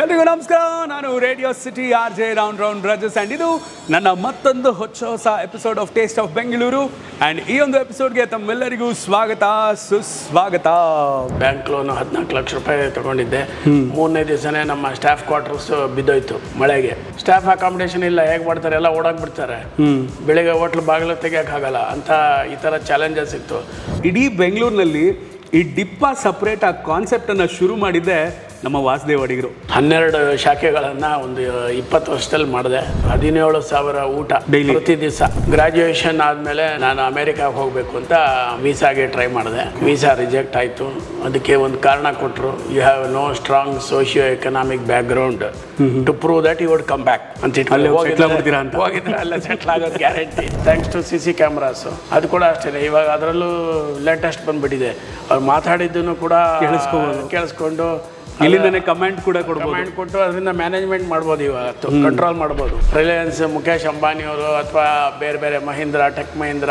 ಎಲ್ರಿಗೂ ನಮಸ್ಕಾರ. ನಾನು ರೇಡಿಯೋ ಸಿಟಿ ಆರ್ ಜೆ ರೌಂಡ್ ರಜಸ್ ಆ್ಯಂಡ್ ಇದು ನನ್ನ ಮತ್ತೊಂದು ಹೊಸ episode of taste of Bengaluru. And ಈ ಒಂದು ಎಪಿಸೋಡ್ಗೆ ತಮ್ಮೆಲ್ಲರಿಗೂ ಸ್ವಾಗತ ಸುಸ್ವಾಗತ. ಬ್ಯಾಂಕ್ ಲೋನ್ 14 ಲಕ್ಷ ರೂಪಾಯಿ ತಗೊಂಡಿದ್ದೆ. 3ನೇ ದಿವಸನೇ ನಮ್ಮ ಸ್ಟಾಫ್ ಕ್ವಾರ್ಟರ್ಸ್ ಬಿದ್ದೋಯ್ತು ಮಳೆಗೆ. ಸ್ಟಾಫ್ ಅಕಾಮಿಡೇಷನ್ ಇಲ್ಲ, ಹೇಗೆ ಮಾಡ್ತಾರೆ, ಎಲ್ಲ ಓಡಾಕ್ಬಿಡ್ತಾರೆ. ಬೆಳಿಗ್ಗೆ ಹೋಟ್ಲ್ ಬಾಗಿಲು ತೆಗಿಯೋಕ್ಕಾಗಲ್ಲ ಅಂತ ಈ ಥರ ಚಾಲೆಂಜಸ್ ಇತ್ತು. ಇಡೀ ಬೆಂಗಳೂರಿನಲ್ಲಿ ಈ ಡಿಪ್ಪ ಸಪ್ರೇಟ್ ಆ ಕಾನ್ಸೆಪ್ಟನ್ನು ಶುರು ಮಾಡಿದ್ದೆ ನಮ್ಮ ವಾಸುದೇವ್ ಅಡಿಗರು. 12 ಶಾಖೆಗಳನ್ನು ಒಂದು 20 ವರ್ಷದಲ್ಲಿ ಮಾಡಿದೆ. 17,000 ಊಟ ಪ್ರತಿ ದಿವಸ. ಗ್ರಾಜ್ಯುಯೇಷನ್ ಆದಮೇಲೆ ನಾನು ಅಮೇರಿಕಾಗೆ ಹೋಗಬೇಕು ಅಂತ ವೀಸಾಗೆ ಟ್ರೈ ಮಾಡಿದೆ. ವೀಸಾ ರಿಜೆಕ್ಟ್ ಆಯಿತು. ಅದಕ್ಕೆ ಒಂದು ಕಾರಣ ಕೊಟ್ಟರು, you have no strong socio economic background to prove that you would come back ಅಂತ ಹೋಗಿದ್ರೆ ಅಲ್ಲ ಸೆಟ್ಲ್ ಆಗೋದು guarantee. Thanks to CC cameras. ಅದು ಕೂಡ ಅಷ್ಟೇ. ಇವಾಗ ಅದರಲ್ಲೂ ಲೇಟೆಸ್ಟ್ ಬಂದುಬಿಟ್ಟಿದೆ. ಅವ್ರು ಮಾತಾಡಿದ್ದನ್ನು ಕೂಡ ಕೇಳಿಸ್ಕೊಂಡು ಇಲ್ಲಿಂದನೇ ಕಮೆಂಟ್ ಕೊಟ್ಟು ಅದರಿಂದ ಮ್ಯಾನೇಜ್ಮೆಂಟ್ ಮಾಡ್ಬೋದು, ಇವಾಗ ಕಂಟ್ರೋಲ್ ಮಾಡ್ಬೋದು. ರಿಲಯನ್ಸ್ ಮುಖೇಶ್ ಅಂಬಾನಿಯವರು ಅಥವಾ ಬೇರೆ ಬೇರೆ ಮಹೀಂದ್ರ, ಟೆಕ್ ಮಹೀಂದ್ರ,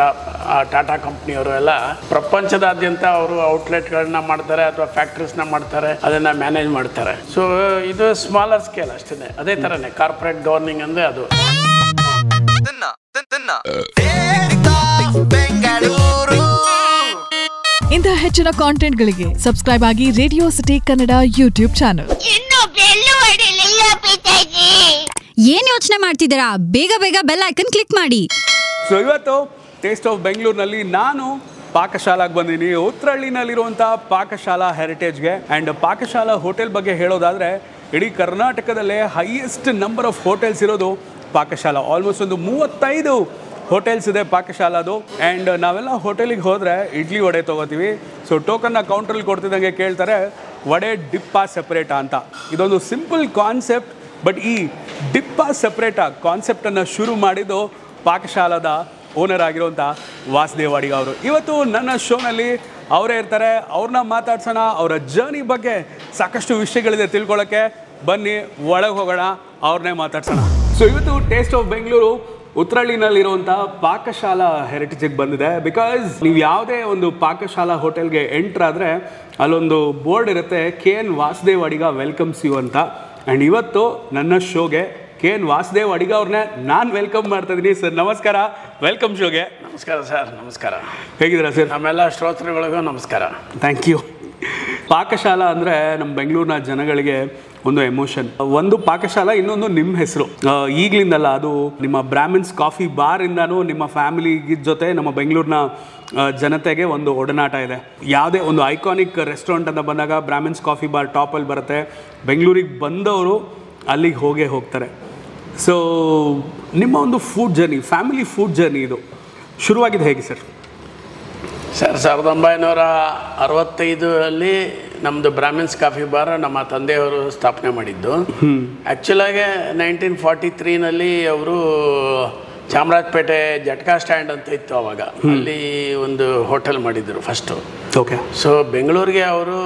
ಟಾಟಾ ಕಂಪ್ನಿಯವರು ಎಲ್ಲ ಪ್ರಪಂಚದಾದ್ಯಂತ ಅವರು ಔಟ್ಲೆಟ್ಗಳನ್ನ ಮಾಡ್ತಾರೆ ಅಥವಾ ಫ್ಯಾಕ್ಟ್ರೀಸ್ನ ಮಾಡ್ತಾರೆ, ಅದನ್ನು ಮ್ಯಾನೇಜ್ ಮಾಡ್ತಾರೆ. ಸೊ ಇದು ಸ್ಮಾಲರ್ ಸ್ಕೇಲ್ ಅಷ್ಟೇ. ಅದೇ ಥರನೇ ಕಾರ್ಪೊರೇಟ್ ಗವರ್ನಿಂಗ್ ಅಂದರೆ ಅದು. ಇಂತಹ ಹೆಚ್ಚಿನ ಕಾಂಟೆಂಟ್ಗಳಿಗೆ ಸಬ್ಸ್ಕ್ರೈಬ್ ಆಗಿ Radio City Kannada YouTube channel. ಏನ್ ಯೋಚನೆ ಮಾಡ್ತಿದ್ದೀರಾ? ಬೇಗ ಬೇಗ ಬೆಲ್ ಐಕನ್ ಕ್ಲಿಕ್ ಮಾಡಿ. ಸೊ ಇವತ್ತು ಟೇಸ್ಟ್ ಆಫ್ ಬೆಂಗಳೂರಿನಲ್ಲಿ ನಾನು ಪಾಕಶಾಲಾಗೆ ಬಂದಿದ್ದೀನಿ. ಉತ್ರಹಳ್ಳಿನಲ್ಲಿರುವಂಥ ಪಾಕಶಾಲಾ ಹೆರಿಟೇಜ್ಗೆ. ಆ್ಯಂಡ್ ಪಾಕಶಾಲಾ ಹೋಟೆಲ್ ಬಗ್ಗೆ ಹೇಳೋದಾದರೆ ಇಡೀ ಕರ್ನಾಟಕದಲ್ಲೇ ಹೈಯೆಸ್ಟ್ ನಂಬರ್ ಆಫ್ ಹೋಟೆಲ್ಸ್ ಇರೋದು ಪಾಕಶಾಲಾ. ಆಲ್ಮೋಸ್ಟ್ ಒಂದು 35 ಹೋಟೆಲ್ಸ್ ಇದೆ ಪಾಕಶಾಲಾದು. ಆ್ಯಂಡ್ ನಾವೆಲ್ಲ ಹೋಟೆಲಿಗೆ ಹೋದರೆ ಇಡ್ಲಿ ವಡೆ ತೊಗೋತೀವಿ. ಸೊ ಟೋಕನ್ನ ಕೌಂಟ್ರಲ್ಲಿ ಕೊಡ್ತಿದ್ದಂಗೆ ಕೇಳ್ತಾರೆ, ವಡೆ ಡಿಪ್ಪ ಸೆಪ್ರೇಟಾ ಅಂತ. ಇದೊಂದು ಸಿಂಪಲ್ ಕಾನ್ಸೆಪ್ಟ್, ಬಟ್ ಈ ಡಿಪ್ಪ ಸೆಪ್ರೇಟಾ ಕಾನ್ಸೆಪ್ಟನ್ನು ಶುರು ಮಾಡಿದ್ದು ಪಾಕಶಾಲಾದ ಓನರ್ ಆಗಿರುವಂಥ ವಾಸುದೇವ್ ಅಡಿಗ ಅವರು. ಇವತ್ತು ನನ್ನ ಶೋನಲ್ಲಿ ಅವರೇ ಇರ್ತಾರೆ. ಅವ್ರನ್ನ ಮಾತಾಡ್ಸೋಣ. ಅವರ ಜರ್ನಿ ಬಗ್ಗೆ ಸಾಕಷ್ಟು ವಿಷಯಗಳಿದೆ ತಿಳ್ಕೊಳ್ಳೋಕ್ಕೆ. ಬನ್ನಿ ಒಳಗೆ ಹೋಗೋಣ, ಅವ್ರನ್ನೇ ಮಾತಾಡ್ಸೋಣ. ಸೊ ಇವತ್ತು ಟೇಸ್ಟ್ ಆಫ್ ಬೆಂಗಳೂರು ಉತ್ರಹಳ್ಳಿನಲ್ಲಿರುವಂಥ ಪಾಕಶಾಲಾ ಹೆರಿಟೇಜಿಗೆ ಬಂದಿದೆ. ಬಿಕಾಸ್ ನೀವು ಯಾವುದೇ ಒಂದು ಪಾಕಶಾಲಾ ಹೋಟೆಲ್ಗೆ ಎಂಟ್ರ್ ಆದರೆ ಅಲ್ಲೊಂದು ಬೋರ್ಡ್ ಇರುತ್ತೆ, KN Vasudev Adiga welcomes you ಅಂತ. ಆ್ಯಂಡ್ ಇವತ್ತು ನನ್ನ ಶೋಗೆ KN ವಾಸುದೇವ್ ಅಡಿಗ ಅವ್ರನ್ನೇ ನಾನು ವೆಲ್ಕಮ್ ಮಾಡ್ತಾ ಇದ್ದೀನಿ. ಸರ್ ನಮಸ್ಕಾರ, ವೆಲ್ಕಮ್ ಶೋಗೆ. ನಮಸ್ಕಾರ ಸರ್. ನಮಸ್ಕಾರ. ಹೇಗಿದ್ದೀರಾ ಸರ್? ನಮ್ಮೆಲ್ಲ ಶ್ರೋತೃಗಳಿಗೂ ನಮಸ್ಕಾರ. Thank you. ಪಾಕಶಾಲಾ ಅಂದರೆ ನಮ್ಮ ಬೆಂಗಳೂರಿನ ಜನಗಳಿಗೆ ಒಂದು ಎಮೋಷನ್. ಒಂದು ಪಾಕಶಾಲಾ, ಇನ್ನೊಂದು ನಿಮ್ಮ ಹೆಸರು. ಈಗಲಿಂದಲ್ಲ, ಅದು ನಿಮ್ಮ ಬ್ರಾಹ್ಮಿನ್ಸ್ ಕಾಫಿ ಬಾರಿಂದನೂ ನಿಮ್ಮ ಫ್ಯಾಮಿಲಿ ಜೊತೆ ನಮ್ಮ ಬೆಂಗಳೂರಿನ ಜನತೆಗೆ ಒಂದು ಒಡನಾಟ ಇದೆ. ಯಾವುದೇ ಒಂದು ಐಕಾನಿಕ್ ರೆಸ್ಟೋರೆಂಟ್ ಅಂತ ಬಂದಾಗ ಬ್ರಾಹ್ಮಿನ್ಸ್ ಕಾಫಿ ಬಾರ್ ಟಾಪಲ್ಲಿ ಬರುತ್ತೆ. ಬೆಂಗಳೂರಿಗೆ ಬಂದವರು ಅಲ್ಲಿಗೆ ಹೋಗ್ತಾರೆ. ಸೊ ನಿಮ್ಮ ಒಂದು food journey, family food journey ಇದು ಶುರುವಾಗಿದೆ ಹೇಗೆ ಸರ್? ಸರ್ 1965 ನಮ್ಮದು ಬ್ರಾಹ್ಮಿನ್ಸ್ ಕಾಫಿ ಬಾರ್ ನಮ್ಮ ತಂದೆಯವರು ಸ್ಥಾಪನೆ ಮಾಡಿದ್ದು. ಆ್ಯಕ್ಚುಲಾಗೆ 1943 ಅವರು ಚಾಮರಾಜಪೇಟೆ ಜಟ್ಕಾ ಸ್ಟ್ಯಾಂಡ್ ಅಂತ ಇತ್ತು ಅವಾಗ, ಅಲ್ಲಿ ಒಂದು ಹೋಟೆಲ್ ಮಾಡಿದ್ರು ಫಸ್ಟು. ಓಕೆ. ಸೊ ಬೆಂಗಳೂರಿಗೆ ಅವರು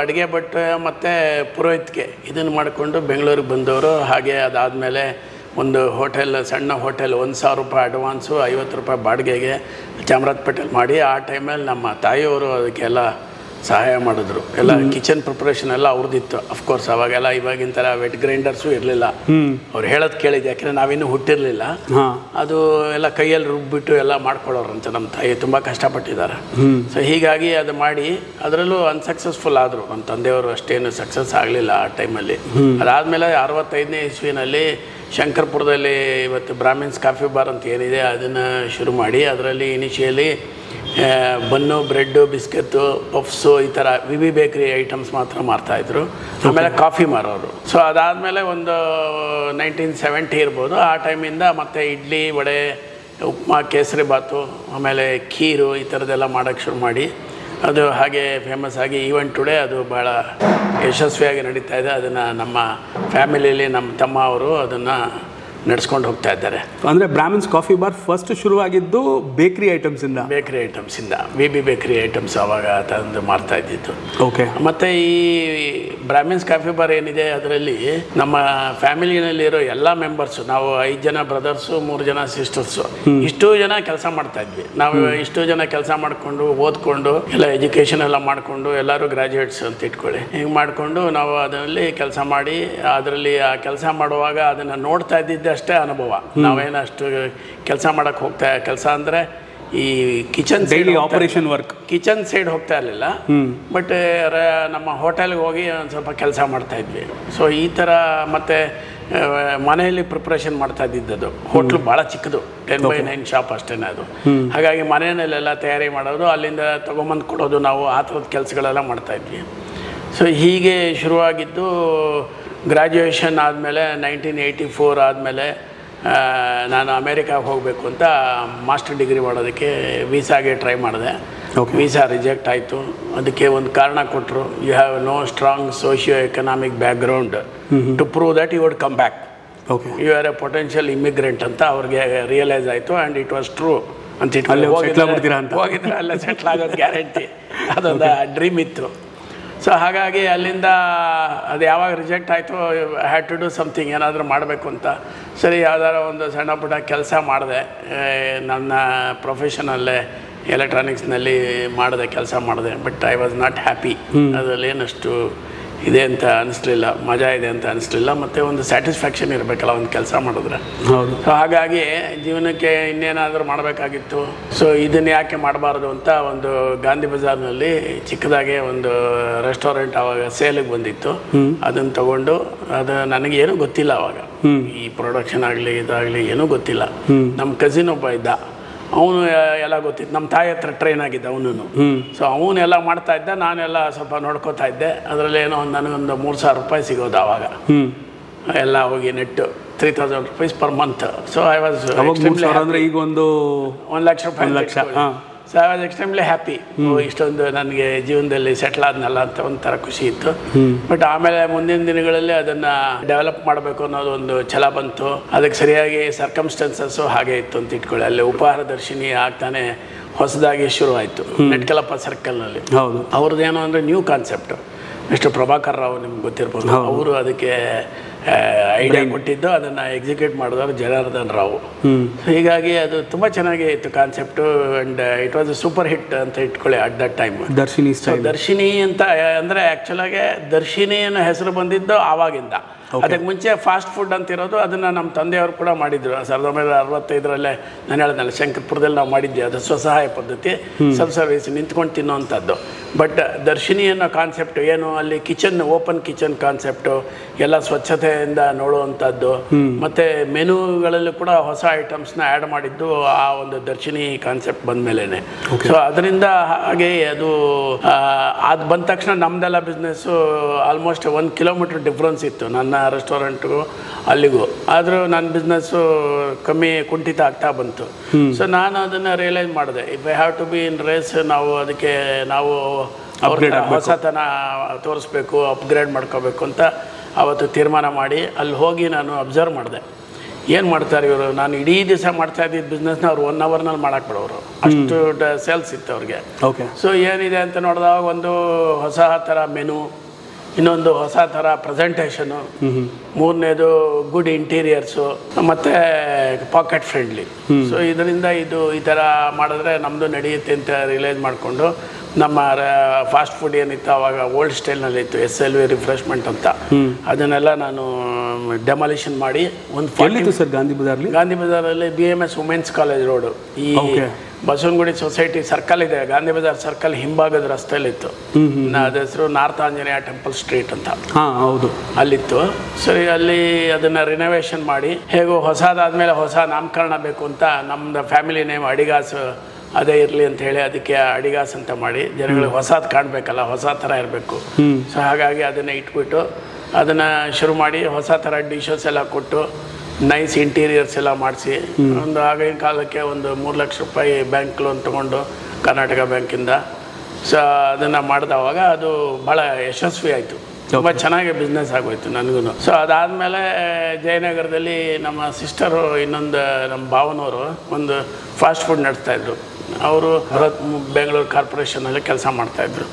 ಅಡುಗೆ ಭಟ್ಟು ಮತ್ತು ಪುರೋಹಿತ್ಗೆ ಇದನ್ನು ಮಾಡಿಕೊಂಡು ಬೆಂಗಳೂರಿಗೆ ಬಂದವರು. ಹಾಗೆ ಅದಾದಮೇಲೆ ಒಂದು ಹೋಟೆಲ್, ಸಣ್ಣ ಹೋಟೆಲ್, 1,000 ರೂಪಾಯಿ ಅಡ್ವಾನ್ಸು, 50 ರೂಪಾಯಿ ಬಾಡಿಗೆಗೆ ಚಾಮರಾಜಪೇಟೆಯಲ್ಲಿ ಮಾಡಿ, ಆ ಟೈಮಲ್ಲಿ ನಮ್ಮ ತಾಯಿಯವರು ಅದಕ್ಕೆಲ್ಲ ಸಹಾಯ ಮಾಡಿದ್ರು. ಎಲ್ಲ ಕಿಚನ್ ಪ್ರಿಪ್ರೇಷನ್ ಎಲ್ಲ ಅವ್ರದ್ದಿತ್ತು. ಅಫ್ಕೋರ್ಸ್ ಅವಾಗೆಲ್ಲ ಇವಾಗಿನ ಥರ ವೆಟ್ ಗ್ರೈಂಡರ್ಸು ಇರಲಿಲ್ಲ. ಅವ್ರು ಹೇಳೋದು ಕೇಳಿದ್ದೆ, ಯಾಕೆಂದರೆ ನಾವಿನ್ನೂ ಹುಟ್ಟಿರಲಿಲ್ಲ. ಅದು ಎಲ್ಲ ಕೈಯಲ್ಲಿ ರುಬ್ಬಿಟ್ಟು ಎಲ್ಲ ಮಾಡ್ಕೊಳ್ಳೋರಂತ ನಮ್ಮ ತಾಯಿ ತುಂಬ ಕಷ್ಟಪಟ್ಟಿದ್ದಾರೆ. ಸೊ ಹೀಗಾಗಿ ಅದು ಮಾಡಿ ಅದರಲ್ಲೂ ಅನ್ಸಕ್ಸಸ್ಫುಲ್ ಆದರು. ನಮ್ಮ ತಂದೆಯವರು ಅಷ್ಟೇನು ಸಕ್ಸಸ್ ಆಗಲಿಲ್ಲ ಆ ಟೈಮಲ್ಲಿ. ಅದಾದಮೇಲೆ 65ನೇ ಇಸ್ವಿನಲ್ಲಿ ಶಂಕರ್ಪುರದಲ್ಲಿ ಇವತ್ತು ಬ್ರಾಹ್ಮಿನ್ಸ್ ಕಾಫಿ ಬಾರ್ ಅಂತ ಏನಿದೆ ಅದನ್ನು ಶುರು ಮಾಡಿ, ಅದರಲ್ಲಿ ಇನಿಷಿಯಲಿ ಬನ್ನು, ಬ್ರೆಡ್ಡು, ಬಿಸ್ಕೆತ್ತು, ಪಫ್ಸು, ಈ ಥರ ವಿವಿ ಬೇಕ್ರಿ ಐಟಮ್ಸ್ ಮಾತ್ರ ಮಾರ್ತಾಯಿದ್ರು. ಆಮೇಲೆ ಕಾಫಿ ಮಾರೋರು. ಸೊ ಅದಾದಮೇಲೆ ಒಂದು 1970 ಇರ್ಬೋದು. ಆ ಟೈಮಿಂದ ಮತ್ತೆ ಇಡ್ಲಿ, ವಡೆ, ಉಪ್ಮಾ, ಕೇಸರಿ ಬಾತು, ಆಮೇಲೆ ಖೀರು ಈ ಥರದ್ದೆಲ್ಲ ಮಾಡೋಕ್ಕೆ ಶುರು ಮಾಡಿ ಅದು ಹಾಗೆ ಫೇಮಸ್ ಆಗಿ ಈವನ್ ಟುಡೇ ಅದು ಭಾಳ ಯಶಸ್ವಿಯಾಗಿ ನಡೀತಾ ಇದೆ. ಅದನ್ನು ನಮ್ಮ ಫ್ಯಾಮಿಲಿಯಲ್ಲಿ ನಮ್ಮ ತಮ್ಮ ಅವರು ಅದನ್ನು ನಡೆಸ್ಕೊಂಡು ಹೋಗ್ತಾ ಇದ್ದಾರೆ. ಅಂದರೆ ಬ್ರಾಹ್ಮಿನ್ಸ್ ಕಾಫಿ ಬಾರ್ ಫಸ್ಟ್ ಶುರುವಾಗಿದ್ದು ಬೇಕರಿ ಐಟಮ್ಸಿಂದ BB ಬೇಕರಿ ಐಟಮ್ಸ್ ಅವಾಗ ತಂದು ಮಾಡ್ತಾ ಇದ್ದಿತ್ತು. ಓಕೆ. ಮತ್ತು ಈ ಬ್ರಾಹ್ಮಿನ್ಸ್ ಕಾಫಿ ಬಾರ್ ಏನಿದೆ ಅದರಲ್ಲಿ ನಮ್ಮ ಫ್ಯಾಮಿಲಿನಲ್ಲಿರೋ ಎಲ್ಲ ಮೆಂಬರ್ಸು, ನಾವು 5 ಜನ ಬ್ರದರ್ಸು 3 ಜನ ಸಿಸ್ಟರ್ಸು, ಇಷ್ಟೂ ಜನ ಕೆಲಸ ಮಾಡ್ತಾ ಇದ್ವಿ. ನಾವು ಇಷ್ಟೂ ಜನ ಕೆಲಸ ಮಾಡಿಕೊಂಡು ಓದ್ಕೊಂಡು ಎಲ್ಲ ಎಜುಕೇಷನ್ ಎಲ್ಲ ಮಾಡಿಕೊಂಡು ಎಲ್ಲರೂ ಗ್ರಾಜ್ಯುಯೇಟ್ಸ್ ಅಂತ ಇಟ್ಕೊಳ್ಳಿ, ಹಿಂಗೆ ಮಾಡಿಕೊಂಡು ನಾವು ಅದರಲ್ಲಿ ಕೆಲಸ ಮಾಡಿ ಅದರಲ್ಲಿ ಆ ಕೆಲಸ ಮಾಡುವಾಗ ಅದನ್ನು ನೋಡ್ತಾ ಇದ್ದಿದ್ದೆ ಅಷ್ಟೇ ಅನುಭವ. ನಾವೇನು ಅಷ್ಟು ಕೆಲಸ ಮಾಡೋಕ್ಕೆ ಕೆಲಸ ಅಂದರೆ ಈ kitchen daily operation work kitchen side ಹೋಗ್ತಾ ಇರಲಿಲ್ಲ. ಬಟ್ ನಮ್ಮ ಹೋಟೆಲ್ಗೆ ಹೋಗಿ ಒಂದು ಸ್ವಲ್ಪ ಕೆಲಸ ಮಾಡ್ತಾ ಇದ್ವಿ. ಸೊ ಈ ಥರ ಮತ್ತು ಮನೆಯಲ್ಲಿ ಪ್ರಿಪ್ರೇಷನ್ ಮಾಡ್ತಾ ಇದ್ದಿದ್ದದು. ಹೋಟ್ಲು ಭಾಳ ಚಿಕ್ಕದು, 10x9 ಶಾಪ್ ಅಷ್ಟೇ ಅದು. ಹಾಗಾಗಿ ಮನೆಯಲ್ಲೆಲ್ಲ ತಯಾರಿ ಮಾಡೋದು, ಅಲ್ಲಿಂದ ತೊಗೊಂಬಂದು ಕೊಡೋದು, ನಾವು ಆ ಥರದ ಕೆಲಸಗಳೆಲ್ಲ ಮಾಡ್ತಾಯಿದ್ವಿ. ಸೊ ಹೀಗೆ ಶುರುವಾಗಿದ್ದು ಗ್ರ್ಯಾಜುಯೇಷನ್ ಆದಮೇಲೆ 1984 ಆದಮೇಲೆ ನಾನು ಅಮೇರಿಕಾಗೆ ಹೋಗಬೇಕು ಅಂತ ಮಾಸ್ಟರ್ ಡಿಗ್ರಿ ಮಾಡೋದಕ್ಕೆ ವೀಸಾಗೆ ಟ್ರೈ ಮಾಡಿದೆ. ವೀಸಾ ರಿಜೆಕ್ಟ್ ಆಯಿತು. ಅದಕ್ಕೆ ಒಂದು ಕಾರಣ ಕೊಟ್ಟರು, you have no strong socio economic background to prove that you would come back, you are a potential immigrant ಅಂತ ಅವ್ರಿಗೆ ರಿಯಲೈಸ್ ಆಯಿತು. ಆ್ಯಂಡ್ ಇಟ್ ವಾಸ್ ಟ್ರೂ ಅಂತ ಹೋಗಿದ್ರೆ ಅಲ್ಲ ಸೆಟ್ಲ್ ಆಗೋದು ಗ್ಯಾರಂಟಿ, ಅದೊಂದು ಡ್ರೀಮ್ ಇತ್ತು. ಸೊ ಹಾಗಾಗಿ ಅಲ್ಲಿಂದ ಅದು ಯಾವಾಗ ರಿಜೆಕ್ಟ್ ಆಯಿತು, ಹ್ಯಾಡ್ ಟು ಡೂ ಸಮಥಿಂಗ್, ಏನಾದರೂ ಮಾಡಬೇಕು ಅಂತ. ಸರಿ, ಯಾವ್ದಾರ ಒಂದು ಸಣ್ಣ ಪುಟ್ಟ ಕೆಲಸ ಮಾಡಿದೆ. ನನ್ನ ಪ್ರೊಫೆಷನಲ್ಲೇ ಎಲೆಕ್ಟ್ರಾನಿಕ್ಸ್ನಲ್ಲಿ ಕೆಲಸ ಮಾಡಿದೆ. But I was not happy. ಅದರಲ್ಲಿ ಏನಷ್ಟು ಇದೆ ಅಂತ ಅನಿಸ್ಲಿಲ್ಲ, ಮಜಾ ಇದೆ ಅಂತ ಅನಿಸ್ಲಿಲ್ಲ, ಮತ್ತು ಒಂದು ಸ್ಯಾಟಿಸ್ಫ್ಯಾಕ್ಷನ್ ಇರಬೇಕಲ್ಲ ಒಂದು ಕೆಲಸ ಮಾಡಿದ್ರೆ. ಸೊ ಹಾಗಾಗಿ ಜೀವನಕ್ಕೆ ಇನ್ನೇನಾದರೂ ಮಾಡಬೇಕಾಗಿತ್ತು. ಸೊ ಇದನ್ನು ಯಾಕೆ ಮಾಡಬಾರ್ದು ಅಂತ ಒಂದು ಗಾಂಧಿ ಬಜಾರ್ನಲ್ಲಿ ಚಿಕ್ಕದಾಗೆ ಒಂದು ರೆಸ್ಟೋರೆಂಟ್ ಆವಾಗ ಸೇಲಿಗೆ ಬಂದಿತ್ತು. ಅದನ್ನು ತಗೊಂಡು, ಅದು ನನಗೇನೂ ಗೊತ್ತಿಲ್ಲ ಆವಾಗ, ಈ ಪ್ರೊಡಕ್ಷನ್ ಆಗಲಿ ಇದಾಗಲಿ ಏನೂ ಗೊತ್ತಿಲ್ಲ. ನಮ್ಮ ಕಸಿನ್ ಒಬ್ಬ ಇದ್ದ, ಅವನು ಎಲ್ಲ ಗೊತ್ತಿತ್ತು, ನಮ್ಮ ತಾಯಿ ಹತ್ರ ಟ್ರೈನ್ ಆಗಿದ್ದ ಅವನು. ಸೊ ಅವನ್ನೆಲ್ಲ ಮಾಡ್ತಾ ಇದ್ದ, ನಾನೆಲ್ಲ ಸ್ವಲ್ಪ ನೋಡ್ಕೋತಾ ಇದ್ದೆ. ಅದರಲ್ಲಿ ಏನೋ ನನಗೊಂದು 3,000 ರೂಪಾಯಿ ಸಿಗೋದು ಆವಾಗ, ಎಲ್ಲ ಹೋಗಿ ನೆಟ್ಟು 3,000 rupees per month. So I was ಈಗ ಒಂದು 1 ಲಕ್ಷ ರೂಪಾಯಿ. So I was extremely happy. ಇಷ್ಟೊಂದು ನನಗೆ ಜೀವನದಲ್ಲಿ ಸೆಟ್ಲ್ ಆದ್ನಲ್ಲ ಅಂತ ಒಂಥರ ಖುಷಿ ಇತ್ತು. ಬಟ್ ಆಮೇಲೆ ಮುಂದಿನ ದಿನಗಳಲ್ಲಿ ಅದನ್ನು ಡೆವಲಪ್ ಮಾಡಬೇಕು ಅನ್ನೋದು ಒಂದು ಛಲ ಬಂತು. ಅದಕ್ಕೆ ಸರಿಯಾಗಿ ಸರ್ಕಮ್ಸ್ಟೆನ್ಸಸ್ಸು ಹಾಗೆ ಇತ್ತು ಅಂತ ಇಟ್ಕೊಳ್ಳಿ. ಅಲ್ಲಿ ಉಪಹಾರ ದರ್ಶಿನಿ ಆಗ್ತಾನೆ ಹೊಸದಾಗಿ ಶುರು ಆಯಿತು ನೆಟ್ಕಲಪ್ಪ ಸರ್ಕಲ್ನಲ್ಲಿ. ಅವ್ರದ್ದೇನು ಅಂದರೆ new concept. Mister Prabhakar Rao ನಿಮ್ಗೆ ಗೊತ್ತಿರ್ಬೋದು, ಅವರು ಅದಕ್ಕೆ ಐಡಿಯಾ ಕೊಟ್ಟಿದ್ದು, ಅದನ್ನು ಎಕ್ಸಿಕ್ಯೂಟ್ ಮಾಡಿದವರು ಜನಾರ್ದನ್ ರಾವ್. ಹೀಗಾಗಿ ಅದು ತುಂಬ ಚೆನ್ನಾಗಿ ಇತ್ತು concept. And it was A super hit ಅಂತ ಇಟ್ಕೊಳ್ಳಿ ಅಟ್ ದಟ್ ಟೈಮ್. ದರ್ಶಿನಿ ಅಂತ ಅಂದರೆ ಆ್ಯಕ್ಚುಲಾಗೆ ದರ್ಶಿನಿ ಅನ್ನೋ ಹೆಸರು ಬಂದಿದ್ದು ಆವಾಗಿಂದ. ಅದಕ್ಕೆ ಮುಂಚೆ ಫಾಸ್ಟ್ ಫುಡ್ ಅಂತಿರೋದು, ಅದನ್ನು ನಮ್ಮ ತಂದೆಯವರು ಕೂಡ ಮಾಡಿದ್ರು 1965 ನಾನು ಹೇಳಿದ್ನಲ್ಲ, ಶಂಕರ್ಪುರದಲ್ಲಿ ನಾವು ಮಾಡಿದ್ವಿ. ಅದು ಸ್ವಸಹಾಯ ಪದ್ಧತಿ, ಸಬ್ ಸರ್ವಿಸ್, ನಿಂತ್ಕೊಂಡು ತಿನ್ನೋವಂಥದ್ದು. ಬಟ್ ದರ್ಶಿನಿ ಅನ್ನೋ ಕಾನ್ಸೆಪ್ಟ್ ಏನು, ಅಲ್ಲಿ ಕಿಚನ್, ಓಪನ್ ಕಿಚನ್ ಕಾನ್ಸೆಪ್ಟು, ಎಲ್ಲ ಸ್ವಚ್ಛತೆಯಿಂದ ನೋಡುವಂಥದ್ದು. ಮತ್ತು ಮೆನುಗಳಲ್ಲೂ ಕೂಡ ಹೊಸ ಐಟಮ್ಸ್ನ ಆ್ಯಡ್ ಮಾಡಿದ್ದು ಆ ಒಂದು ದರ್ಶಿನಿ ಕಾನ್ಸೆಪ್ಟ್ ಬಂದ ಮೇಲೇ. ಸೊ ಅದರಿಂದ ಹಾಗೆ ಅದು ಬಂದ ತಕ್ಷಣ ನಮ್ಮದೆಲ್ಲ ಬಿಸ್ನೆಸ್ಸು ಆಲ್ಮೋಸ್ಟ್ 1 ಕಿಲೋಮೀಟ್ರ್ ಡಿಫ್ರೆನ್ಸ್ ಇತ್ತು ನನ್ನ ರೆಸ್ಟೋರೆಂಟ್ಗೂ ಅಲ್ಲಿಗೂ. ಆದರೂ ನನ್ನ ಬಿಸ್ನೆಸ್ಸು ಕಮ್ಮಿ ಕುಂಠಿತ ಆಗ್ತಾ ಬಂತು. ಸೊ ನಾನು ಅದನ್ನು ರಿಯಲೈಸ್ ಮಾಡಿದೆ, if I have to be in race, ನಾವು ಅದಕ್ಕೆ ನಾವು ಹೊಸತನ ತೋರಿಸ್ಬೇಕು, ಅಪ್ಗ್ರೇಡ್ ಮಾಡ್ಕೋಬೇಕು ಅಂತ ಅವತ್ತು ತೀರ್ಮಾನ ಮಾಡಿ ಅಲ್ಲಿ ಹೋಗಿ ನಾನು ಅಬ್ಸರ್ವ್ ಮಾಡಿದೆ. ಏನು ಮಾಡ್ತಾರೆ ಇವರು, ನಾನು ಇಡೀ ದಿವಸ ಮಾಡ್ತಾ ಇದ್ದಿದ್ದು ಬಿಸ್ನೆಸ್ನ ಅವ್ರು 1 ಅವರ್ನಲ್ಲಿ ಮಾಡಕ್ಕೆ ಬಿಡೋರು, ಅಷ್ಟು ಸೇಲ್ಸ್ ಇತ್ತು ಅವ್ರಿಗೆ. ಸೊ ಏನಿದೆ ಅಂತ ನೋಡಿದಾಗ ಒಂದು ಹೊಸ ಥರ ಮೆನು, ಇನ್ನೊಂದು ಹೊಸ ಥರ ಪ್ರೆಸೆಂಟೇಷನು, ಮೂರನೇದು ಗುಡ್ ಇಂಟೀರಿಯರ್ಸು, ಮತ್ತು ಪಾಕೆಟ್ ಫ್ರೆಂಡ್ಲಿ. ಸೊ ಇದರಿಂದ ಇದು ಈ ಥರ ಮಾಡಿದ್ರೆ ನಮ್ಮದು ನಡೆಯುತ್ತೆ ಅಂತ ರಿಯಲೈಸ್ ಮಾಡಿಕೊಂಡು ನಮ್ಮ ಫಾಸ್ಟ್ ಫುಡ್ ಏನಿತ್ತು ಆವಾಗ ಓಲ್ಡ್ ಸ್ಟೈಲ್ನಲ್ಲಿತ್ತು, SLV ರಿಫ್ರೆಶ್ಮೆಂಟ್ ಅಂತ, ಅದನ್ನೆಲ್ಲ ನಾನು ಡೆಮಾಲಿಷನ್ ಮಾಡಿ ಒಂದು ಸರ್ ಗಾಂಧಿ ಬಜಾರಲ್ಲಿ BMS ವುಮೆನ್ಸ್ ಕಾಲೇಜ್ ರೋಡು, ಈ ಬಸವನಗುಡಿ ಸೊಸೈಟಿ ಸರ್ಕಲ್ ಇದೆ, ಗಾಂಧಿ ಬಜಾರ್ ಸರ್ಕಲ್ ಹಿಂಭಾಗದ ರಸ್ತೆಯಲ್ಲಿತ್ತು. ಅದ ಹೆಸರು ನಾರ್ತ್ ಆಂಜನೇಯ ಟೆಂಪಲ್ ಸ್ಟ್ರೀಟ್ ಅಂತ, ಹೌದು, ಅಲ್ಲಿತ್ತು. ಸರಿ, ಅಲ್ಲಿ ಅದನ್ನು ರಿನೋವೇಷನ್ ಮಾಡಿ ಹೇಗೋ ಹೊಸದಾದ್ಮೇಲೆ ಹೊಸ ನಾಮಕರಣ ಬೇಕು ಅಂತ ನಮ್ಮದು ಫ್ಯಾಮಿಲಿ ನೇಮ್ ಅಡಿಗಾಸ್ ಅದೇ ಇರಲಿ ಅಂತ ಹೇಳಿ ಅದಕ್ಕೆ ಅಡಿಗಾಸ್ ಅಂತ ಮಾಡಿ ಜನಗಳಿಗೆ ಹೊಸದು ಕಾಣಬೇಕಲ್ಲ, ಹೊಸ ಥರ ಇರಬೇಕು. ಸೊ ಹಾಗಾಗಿ ಅದನ್ನು ಇಟ್ಬಿಟ್ಟು ಅದನ್ನು ಶುರು ಮಾಡಿ ಹೊಸ ಥರ ಡಿಶಸ್ ಎಲ್ಲ ಕೊಟ್ಟು ನೈಸ್ ಇಂಟೀರಿಯರ್ಸ್ ಎಲ್ಲ ಮಾಡಿಸಿ ಒಂದು ಆಗಿನ ಕಾಲಕ್ಕೆ ಒಂದು 3 ಲಕ್ಷ ರೂಪಾಯಿ ಬ್ಯಾಂಕ್ ಲೋನ್ ತೊಗೊಂಡು ಕರ್ನಾಟಕ ಬ್ಯಾಂಕಿಂದ. ಸೊ ಅದನ್ನು ಮಾಡಿದವಾಗ ಅದು ಭಾಳ ಯಶಸ್ವಿ ಆಯಿತು. ತುಂಬ ಚೆನ್ನಾಗಿ ಬಿಸ್ನೆಸ್ ಆಗೋಯ್ತು ನನಗೂ. ಸೊ ಅದಾದಮೇಲೆ ಜಯನಗರದಲ್ಲಿ ನಮ್ಮ ಸಿಸ್ಟರು ಇನ್ನೊಂದು ನಮ್ಮ ಭಾವನವರು ಒಂದು ಫಾಸ್ಟ್ ಫುಡ್ ನಡೆಸ್ತಾಯಿದ್ರು. ಅವರು ಬೆಂಗಳೂರು ಕಾರ್ಪೊರೇಷನಲ್ಲಿ ಕೆಲಸ ಮಾಡ್ತಾಯಿದ್ರು.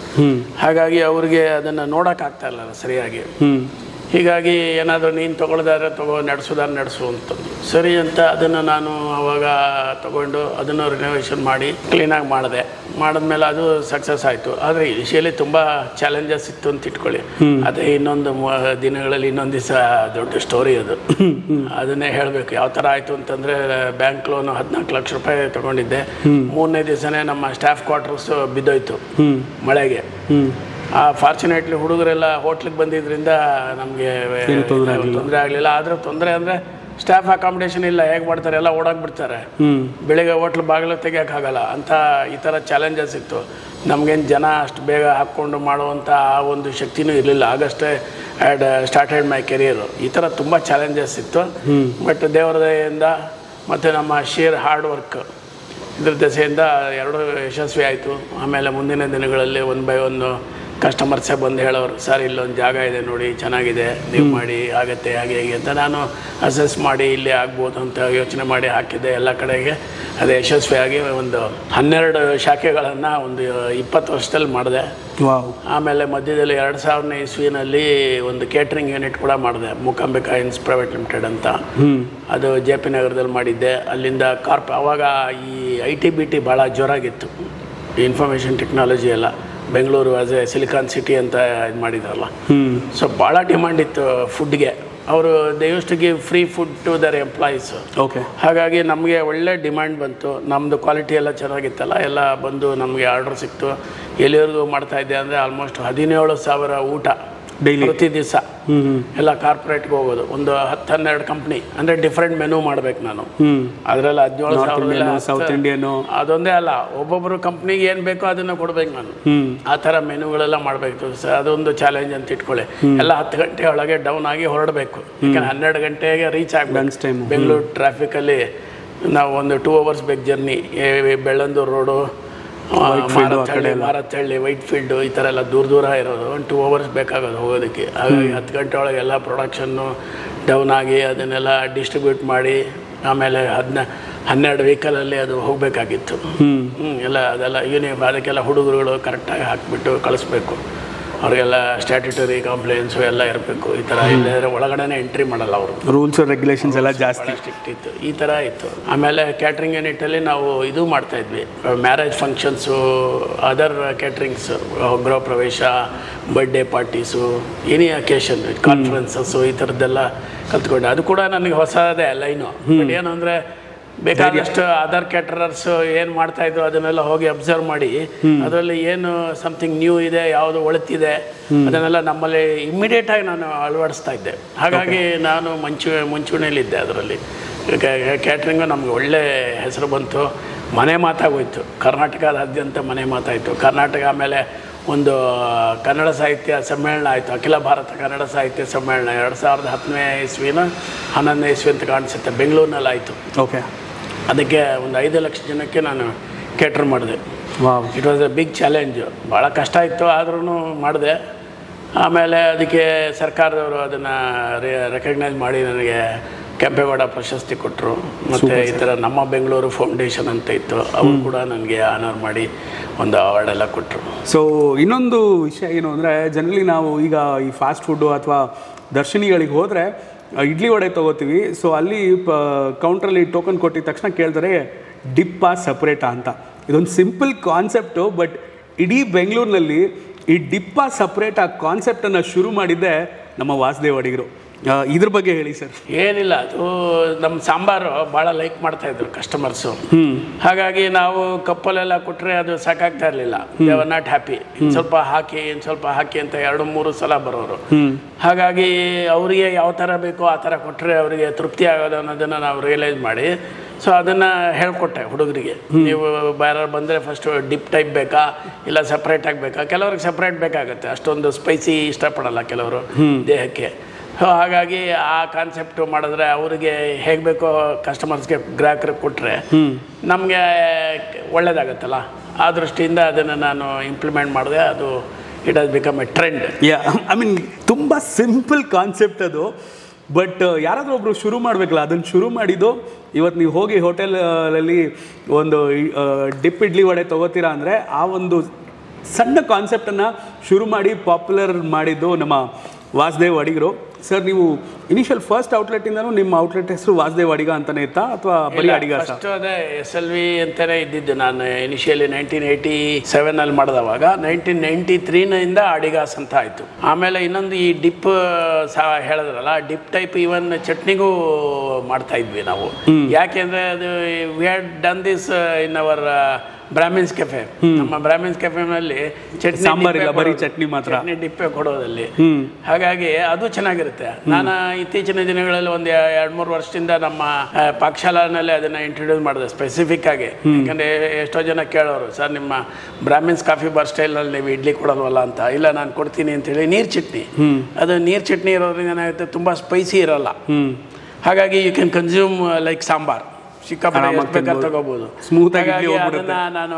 ಹಾಗಾಗಿ ಅವ್ರಿಗೆ ಅದನ್ನು ನೋಡೋಕ್ಕಾಗ್ತಾಯಿಲ್ಲ ಸರಿಯಾಗಿ. ಹೀಗಾಗಿ ಏನಾದರೂ ನೀನು ತೊಗೊಳ್ದಾದ್ರೆ ನಡೆಸೋದಾದ್ರೆ ನಡೆಸು ಅಂತಂದು ಸರಿ ಅಂತ ಅದನ್ನು ನಾನು ಅವಾಗ ತೊಗೊಂಡು ಅದನ್ನು ರಿನೋವೇಷನ್ ಮಾಡಿ ಕ್ಲೀನಾಗಿ ಮಾಡಿದ್ಮೇಲೆ ಅದು ಸಕ್ಸಸ್ ಆಯಿತು. ಆದರೆ ಇನಿಷಿಯಲಿ ತುಂಬ ಚಾಲೆಂಜಸ್ ಇತ್ತು ಅಂತ ಇಟ್ಕೊಳ್ಳಿ. ಅದೇ ಇನ್ನೊಂದು ದಿನಗಳಲ್ಲಿ ಇನ್ನೊಂದು ದಿವಸ ದೊಡ್ಡ ಸ್ಟೋರಿ ಅದು. ಅದನ್ನೇ ಹೇಳಬೇಕು ಯಾವ ಥರ ಆಯಿತು ಅಂತಂದರೆ ಬ್ಯಾಂಕ್ ಲೋನು 14 ಲಕ್ಷ ರೂಪಾಯಿ ತೊಗೊಂಡಿದ್ದೆ. 3ನೇ ದಿವಸನೇ ನಮ್ಮ ಸ್ಟಾಫ್ ಕ್ವಾರ್ಟರ್ಸ್ ಬಿದ್ದೋಯ್ತು ಮಳೆಗೆ. ಫಾರ್ಚುನೇಟ್ಲಿ ಹುಡುಗರೆಲ್ಲ ಹೋಟ್ಲಿಗೆ ಬಂದಿದ್ದರಿಂದ ನಮಗೆ ತೊಂದರೆ ಆಗಲಿಲ್ಲ. ಆದರೆ ತೊಂದರೆ ಅಂದರೆ ಸ್ಟಾಫ್ ಅಕಾಮಿಡೇಷನ್ ಇಲ್ಲ, ಹೇಗೆ ಮಾಡ್ತಾರೆ ಎಲ್ಲ ಓಡಾಗ್ಬಿಡ್ತಾರೆ. ಬೆಳಿಗ್ಗೆ ಹೋಟ್ಲ್ ಬಾಗಿಲು ತೆಗಿಯೋಕ್ಕಾಗಲ್ಲ ಅಂತ ಈ ಥರ ಚಾಲೆಂಜಸ್ ಇತ್ತು. ನಮಗೇನು ಜನ ಅಷ್ಟು ಬೇಗ ಹಾಕ್ಕೊಂಡು ಮಾಡುವಂಥ ಆ ಒಂದು ಶಕ್ತಿನೂ ಇರಲಿಲ್ಲ. ಆಗಷ್ಟೇ ಆ್ಯಡ್ ಸ್ಟಾರ್ಟೆಡ್ ಮೈ ಕೆರಿಯರು. ಈ ಥರ ತುಂಬ ಚಾಲೆಂಜಸ್ ಇತ್ತು. ಬಟ್ ದೇವರ ದಯೆಯಿಂದ ಮತ್ತು ನಮ್ಮ ಶೇರ್ ಹಾರ್ಡ್ ವರ್ಕ್ ಇದ್ರ ದೆಸೆಯಿಂದ ಎರಡೂ ಯಶಸ್ವಿ ಆಯಿತು. ಆಮೇಲೆ ಮುಂದಿನ ದಿನಗಳಲ್ಲಿ 1 by 1 ಕಸ್ಟಮರ್ಸೇ ಬಂದು ಹೇಳೋರು, ಸರ್ ಇಲ್ಲೊಂದು ಜಾಗ ಇದೆ ನೋಡಿ ಚೆನ್ನಾಗಿದೆ, ನೀವು ಮಾಡಿ ಆಗುತ್ತೆ ಹಾಗೆ ಹೇಗೆ ಅಂತ ನಾನು ಅಸೆಸ್ ಮಾಡಿ ಇಲ್ಲೇ ಆಗ್ಬೋದು ಅಂತ ಯೋಚನೆ ಮಾಡಿ ಹಾಕಿದ್ದೆ. ಎಲ್ಲ ಕಡೆಗೆ ಅದು ಯಶಸ್ವಿಯಾಗಿ ಒಂದು 12 ಶಾಖೆಗಳನ್ನು ಒಂದು 20 ವರ್ಷದಲ್ಲಿ ಮಾಡಿದೆ. ಆಮೇಲೆ ಮಧ್ಯದಲ್ಲಿ 2000ನೇ ಇಸ್ವಿನಲ್ಲಿ ಒಂದು ಕೇಟ್ರಿಂಗ್ ಯೂನಿಟ್ ಕೂಡ ಮಾಡಿದೆ, ಮೂಕಾಂಬಿಕಾ ಇನ್ಸ್ ಪ್ರೈವೇಟ್ ಲಿಮಿಟೆಡ್ ಅಂತ. ಅದು JP ನಗರದಲ್ಲಿ ಮಾಡಿದ್ದೆ. ಅಲ್ಲಿಂದ ಅವಾಗ ಈ IT-BT ಭಾಳ ಜೋರಾಗಿತ್ತು, ಇನ್ಫಾರ್ಮೇಷನ್ ಟೆಕ್ನಾಲಜಿ ಎಲ್ಲ. Bengaluru as a silicon city ಅಂತ ಇದು ಮಾಡಿದ್ರಲ್ಲ. ಸೊ ಭಾಳ ಡಿಮಾಂಡ್ ಇತ್ತು ಫುಡ್ಗೆ. ಅವರು they use to give free food to their employees. Okay. ಹಾಗಾಗಿ ನಮಗೆ ಒಳ್ಳೆ ಡಿಮ್ಯಾಂಡ್ ಬಂತು. ನಮ್ಮದು ಕ್ವಾಲಿಟಿ ಎಲ್ಲ ಚೆನ್ನಾಗಿತ್ತಲ್ಲ, ಎಲ್ಲ ಬಂದು ನಮಗೆ ಆರ್ಡರ್ ಸಿಕ್ತು. ಎಲ್ಲಿವರೆಗೂ ಮಾಡ್ತಾಯಿದ್ದೆ ಅಂದರೆ ಆಲ್ಮೋಸ್ಟ್ 17,000 ಊಟ ಡೈಲಿ ಪ್ರತಿ ದಿವಸ. ಎಲ್ಲ ಕಾರ್ಪೊರೇಟ್ಗೆ ಹೋಗೋದು. ಒಂದು 10-12 ಕಂಪ್ನಿ ಅಂದರೆ ಡಿಫ್ರೆಂಟ್ ಮೆನು ಮಾಡಬೇಕು ನಾನು. ಅದರಲ್ಲಿ 17,000 ಸೌತ್ ಇಂಡಿಯನು ಅದೊಂದೇ ಅಲ್ಲ, ಒಬ್ಬೊಬ್ಬರು ಕಂಪ್ನಿಗೆ ಏನು ಬೇಕೋ ಅದನ್ನು ಕೊಡ್ಬೇಕು ನಾನು. ಆ ಥರ ಮೆನುಗಳೆಲ್ಲ ಮಾಡಬೇಕು. ಅದೊಂದು ಚಾಲೆಂಜ್ ಅಂತ ಇಟ್ಕೊಳ್ಳಿ. ಎಲ್ಲ 10 ಗಂಟೆ ಒಳಗೆ ಡೌನ್ ಆಗಿ ಹೊರಡಬೇಕು. ಯಾಕಂದ್ರೆ 12 ಗಂಟೆಗೆ ರೀಚ್ ಆಗಬೇಕು. ಬೆಂಗಳೂರು ಟ್ರಾಫಿಕಲ್ಲಿ ನಾವು ಒಂದು 2 hours ಬೇಕು journey. Bellandur road, Marathahalli, white field ಈ ಥರ ಎಲ್ಲ ದೂರ ಇರೋದು. 1 2 hours ಬೇಕಾಗೋದು ಹೋಗೋದಕ್ಕೆ. ಹಾಗಾಗಿ 10 ಗಂಟೆ ಒಳಗೆ ಎಲ್ಲ ಪ್ರೊಡಕ್ಷನ್ನು ಡೌನ್ ಆಗಿ ಅದನ್ನೆಲ್ಲ ಡಿಸ್ಟ್ರಿಬ್ಯೂಟ್ ಮಾಡಿ ಆಮೇಲೆ 12 ವೆಹಿಕಲಲ್ಲಿ ಅದು ಹೋಗಬೇಕಾಗಿತ್ತು. ಎಲ್ಲ ಅದೆಲ್ಲ ಅದಕ್ಕೆಲ್ಲ ಹುಡುಗರುಗಳು ಕರೆಕ್ಟಾಗಿ ಹಾಕಿಬಿಟ್ಟು ಕಳಿಸ್ಬೇಕು. ಅವ್ರಿಗೆಲ್ಲ ಸ್ಟ್ಯಾಟ್ಯುಟರಿ ಕಾಂಪ್ಲೇನ್ಸು ಎಲ್ಲ ಇರಬೇಕು. ಈ ಥರ ಇಲ್ಲದ್ರೆ ಒಳಗಡೆ ಎಂಟ್ರಿ ಮಾಡಲ್ಲ ಅವರು. ರೂಲ್ಸ್ ರೆಗ್ಯುಲೇಷನ್ಸ್ ಎಲ್ಲ ಜಾಸ್ತಿ ಸ್ಟ್ರಿಕ್ಟ್ ಇತ್ತು. ಈ ಥರ ಇತ್ತು. ಆಮೇಲೆ ಕ್ಯಾಟ್ರಿಂಗ್ ಯೂನಿಟಲ್ಲಿ ನಾವು ಇದು ಮಾಡ್ತಾಯಿದ್ವಿ, ಮ್ಯಾರೇಜ್ ಫಂಕ್ಷನ್ಸು, ಅದರ್ ಕ್ಯಾಟ್ರಿಂಗ್ಸ್, ಗೃಹ ಪ್ರವೇಶ, ಬರ್ಡೇ ಪಾರ್ಟೀಸು, ಎನಿ ಅಕೇಶನ್, ಕಾನ್ಫರೆನ್ಸಸ್ಸು ಈ ಥರದ್ದೆಲ್ಲ ಕಲ್ತ್ಕೊಂಡೆ. ಅದು ಕೂಡ ನನಗೆ ಹೊಸದೇ ಲೈನು. ಬಟ್ ಏನು ಅಂದರೆ ಬೇಕಾದಷ್ಟು ಅದರ್ ಕ್ಯಾಟರರ್ಸ್ ಏನು ಮಾಡ್ತಾಯಿದ್ರು ಅದನ್ನೆಲ್ಲ ಹೋಗಿ ಅಬ್ಸರ್ವ್ ಮಾಡಿ ಅದರಲ್ಲಿ ಏನು ಸಮಥಿಂಗ್ ನ್ಯೂ ಇದೆ, ಯಾವುದು ಒಳಿತಿದೆ ಅದನ್ನೆಲ್ಲ ನಮ್ಮಲ್ಲಿ ಇಮ್ಮಿಡಿಯೇಟಾಗಿ ನಾನು ಅಳವಡಿಸ್ತಾ ಇದ್ದೆ. ಹಾಗಾಗಿ ನಾನು ಮುಂಚೂಣಿಯಲ್ಲಿದ್ದೆ ಅದರಲ್ಲಿ. ಕ್ಯಾಟ್ರಿಂಗು ನಮಗೆ ಒಳ್ಳೆ ಹೆಸರು ಬಂತು. ಮನೆ ಮಾತಾಗೋಯ್ತು, ಕರ್ನಾಟಕದಾದ್ಯಂತ ಮನೆ ಮಾತಾಯಿತು. ಕರ್ನಾಟಕ ಆಮೇಲೆ ಒಂದು ಕನ್ನಡ ಸಾಹಿತ್ಯ ಸಮ್ಮೇಳನ ಆಯಿತು, ಅಖಿಲ ಭಾರತ ಕನ್ನಡ ಸಾಹಿತ್ಯ ಸಮ್ಮೇಳನ 2010ನೇ ಇಸ್ವಿನ 11ನೇ ಇಸ್ವಿ ಅಂತ ಕಾಣಿಸುತ್ತೆ, ಬೆಂಗಳೂರಿನಲ್ಲಿ ಆಯಿತು. ಓಕೆ. ಅದಕ್ಕೆ ಒಂದು 5 ಲಕ್ಷ ಜನಕ್ಕೆ ನಾನು ಕೇಟರ್ ಮಾಡಿದೆ. It was a big challenge. ಭಾಳ ಕಷ್ಟ ಇತ್ತು, ಆದ್ರೂ ಮಾಡಿದೆ. ಆಮೇಲೆ ಅದಕ್ಕೆ ಸರ್ಕಾರದವರು ಅದನ್ನು ರೆಕಗ್ನೈಸ್ ಮಾಡಿ ನನಗೆ ಕೆಂಪೇಗೌಡ ಪ್ರಶಸ್ತಿ ಕೊಟ್ಟರು. ಮತ್ತು ಈ ಥರ ನಮ್ಮ ಬೆಂಗಳೂರು ಫೌಂಡೇಶನ್ ಅಂತ ಇತ್ತು, ಅವರು ಕೂಡ ನನಗೆ ಆನರ್ ಮಾಡಿ ಒಂದು ಅವಾರ್ಡೆಲ್ಲ ಕೊಟ್ಟರು. ಸೊ ಇನ್ನೊಂದು ವಿಷಯ ಏನು ಅಂದರೆ, ಜನರಲಿ ನಾವು ಈಗ ಈ ಫಾಸ್ಟ್ ಫುಡ್ಡು ಅಥವಾ ದರ್ಶಿನಿಗಳಿಗೆ ಹೋದರೆ ಇಡ್ಲಿ ವಡೆ ತೊಗೋತೀವಿ. ಸೊ ಅಲ್ಲಿ ಕೌಂಟ್ರಲ್ಲಿ ಟೋಕನ್ ಕೊಟ್ಟಿದ ತಕ್ಷಣ ಕೇಳ್ತಾರೆ ಡಿಪ್ಪಾ ಸಪ್ರೇಟಾ ಅಂತ. ಇದೊಂದು ಸಿಂಪಲ್ ಕಾನ್ಸೆಪ್ಟು, ಬಟ್ ಇಡೀ ಬೆಂಗಳೂರಿನಲ್ಲಿ ಈ ಡಿಪ್ಪಾ ಸಪ್ರೇಟ್ ಆ ಕಾನ್ಸೆಪ್ಟನ್ನು ಶುರು ಮಾಡಿದ್ದೆ ನಮ್ಮ ವಾಸುದೇವ್ ಅಡಿಗರು. ಇದ್ರ ಬಗ್ಗೆ ಹೇಳಿ ಸರ್. ಏನಿಲ್ಲ, ಅದು ನಮ್ಮ ಸಾಂಬಾರು ಭಾಳ ಲೈಕ್ ಮಾಡ್ತಾಯಿದ್ರು ಕಸ್ಟಮರ್ಸು. ಹಾಗಾಗಿ ನಾವು ಕಪ್ಪಲೆಲ್ಲ ಕೊಟ್ಟರೆ ಅದು ಸಾಕಾಗ್ತಾ ಇರಲಿಲ್ಲ. They are not happy. ಇನ್ನು ಸ್ವಲ್ಪ ಹಾಕಿ ಅಂತ 2-3 ಸಲ ಬರೋರು. ಹಾಗಾಗಿ ಅವರಿಗೆ ಯಾವ ಥರ ಬೇಕೋ ಆ ಥರ ಕೊಟ್ಟರೆ ಅವರಿಗೆ ತೃಪ್ತಿ ಆಗೋದು ಅನ್ನೋದನ್ನು ನಾವು ರಿಯಲೈಸ್ ಮಾಡಿ ಸೊ ಅದನ್ನು ಹೇಳ್ಕೊಟ್ಟೆ ಹುಡುಗರಿಗೆ. ನೀವು ಬೇರೆ ಬಂದರೆ ಫಸ್ಟು ಡಿಪ್ ಟೈಪ್ ಬೇಕಾ ಇಲ್ಲ ಸಪ್ರೇಟಾಗಿ ಬೇಕಾ. ಕೆಲವ್ರಿಗೆ ಸಪ್ರೇಟ್ ಬೇಕಾಗುತ್ತೆ, ಅಷ್ಟೊಂದು ಸ್ಪೈಸಿ ಇಷ್ಟಪಡಲ್ಲ ಕೆಲವರು ದೇಹಕ್ಕೆ. ಹಾಗಾಗಿ ಆ ಕಾನ್ಸೆಪ್ಟು ಮಾಡಿದ್ರೆ ಅವರಿಗೆ ಹೇಗೆ ಬೇಕೋ ಕಸ್ಟಮರ್ಸ್ಗೆ ಗ್ರಾಹಕರಿಗೆ ಕೊಟ್ಟರೆ ನಮಗೆ ಒಳ್ಳೆಯದಾಗತ್ತಲ್ಲ. ಆ ದೃಷ್ಟಿಯಿಂದ ಅದನ್ನು ನಾನು ಇಂಪ್ಲಿಮೆಂಟ್ ಮಾಡಿದೆ. ಅದು it has become A trend. I mean ತುಂಬ ಸಿಂಪಲ್ ಕಾನ್ಸೆಪ್ಟ್ ಅದು, ಬಟ್ ಯಾರಾದರೂ ಒಬ್ರು ಶುರು ಮಾಡಬೇಕಲ್ಲ, ಅದನ್ನು ಶುರು ಮಾಡಿದ್ದು ಇವತ್ತು ನೀವು ಹೋಗಿ ಹೋಟೆಲಲ್ಲಿ ಒಂದು ಡಿಪ್ ಇಡ್ಲಿ ವಡೆ ತೊಗೋತೀರಾ ಅಂದರೆ ಆ ಒಂದು ಸಣ್ಣ ಕಾನ್ಸೆಪ್ಟನ್ನು ಶುರು ಮಾಡಿ ಪಾಪ್ಯುಲರ್ ಮಾಡಿದ್ದು ನಮ್ಮ ವಾಸುದೇವ್ ಅಡಿಗರು. ಸರ್, ನೀವು ಇನಿಷಿಯಲ್ ಫಸ್ಟ್ ಔಟ್ಲೆಟಿಂದನೂ ನಿಮ್ಮ ಔಟ್ಲೆಟ್ ಹೆಸರು ವಾಸುದೇವ್ ಅಡಿಗ ಅಂತಲೇ ಇತ್ತಾ ಅಥವಾ ಬರೀ ಅಡಿಗ? ಫಸ್ಟ್ ಅದೇ SLV ಅಂತಲೇ ಇದ್ದಿದ್ದು. ನಾನು ಇನಿಷಿಯಲಿ 1987 ಮಾಡಿದವಾಗ 1993 ಅಡಿಗಾಸ್ ಅಂತ ಆಯಿತು. ಆಮೇಲೆ ಇನ್ನೊಂದು ಈ ಡಿಪ್ ಹೇಳಿದ್ರಲ್ಲ, ಡಿಪ್ ಟೈಪ್ ಈವನ್ ಚಟ್ನಿಗೂ ಮಾಡ್ತಾ ಇದ್ವಿ ನಾವು. ಯಾಕೆಂದರೆ ಅದು we had done this in our Brahmins cafe. ನಮ್ಮ ಬ್ರಾಹ್ಮಿನ್ಸ್ ಕೆಫೆನಲ್ಲಿ ಚಟ್ನಿ ಸಾಂಬಾರಿಲ್ಲ, ಬರೀ ಚಟ್ನಿ ಮಾತ್ರ, ಚಟ್ನಿ ಡಿಪ್ಪೆ ಕೊಡೋದಲ್ಲಿ. ಹಾಗಾಗಿ ಅದು ಚೆನ್ನಾಗಿರುತ್ತೆ. ನಾನು ಇತ್ತೀಚಿನ ದಿನಗಳಲ್ಲಿ ಒಂದು 2-3 ವರ್ಷದಿಂದ ನಮ್ಮ ಪಾಕಶಾಲಾನಲ್ಲಿ ಅದನ್ನ ಇಂಟ್ರೊಡ್ಯೂಸ್ ಮಾಡಿದೆ ಸ್ಪೆಸಿಫಿಕ್ ಆಗಿ. ಯಾಕಂದ್ರೆ ಎಷ್ಟೋ ಜನ ಕೇಳೋರು, ಸರ್ ನಿಮ್ಮ ಬ್ರಾಹ್ಮಿನ್ಸ್ ಕಾಫಿ ಬಾರ್ ಸ್ಟೈಲ್ನಲ್ಲಿ ನೀವು ಇಡ್ಲಿ ಕೊಡೋಲ್ವಲ್ಲ ಅಂತ. ಇಲ್ಲ, ನಾನು ಕೊಡ್ತೀನಿ ಅಂತೇಳಿ. ನೀರು ಚಟ್ನಿ, ಅದು ನೀರು ಚಟ್ನಿ ಇರೋದ್ರಿಂದ ಏನಾಗುತ್ತೆ, ತುಂಬ ಸ್ಪೈಸಿ ಇರಲ್ಲ. ಹಾಗಾಗಿ you can consume like sambar, ಸಿಕ್ಕಾಪಟ್ಟೆ ಎಷ್ಟು ಬೇಕಾದ್ರೆ ತಗೋಬೋದು. ಹಾಗಾಗಿ ಅದನ್ನು ನಾನು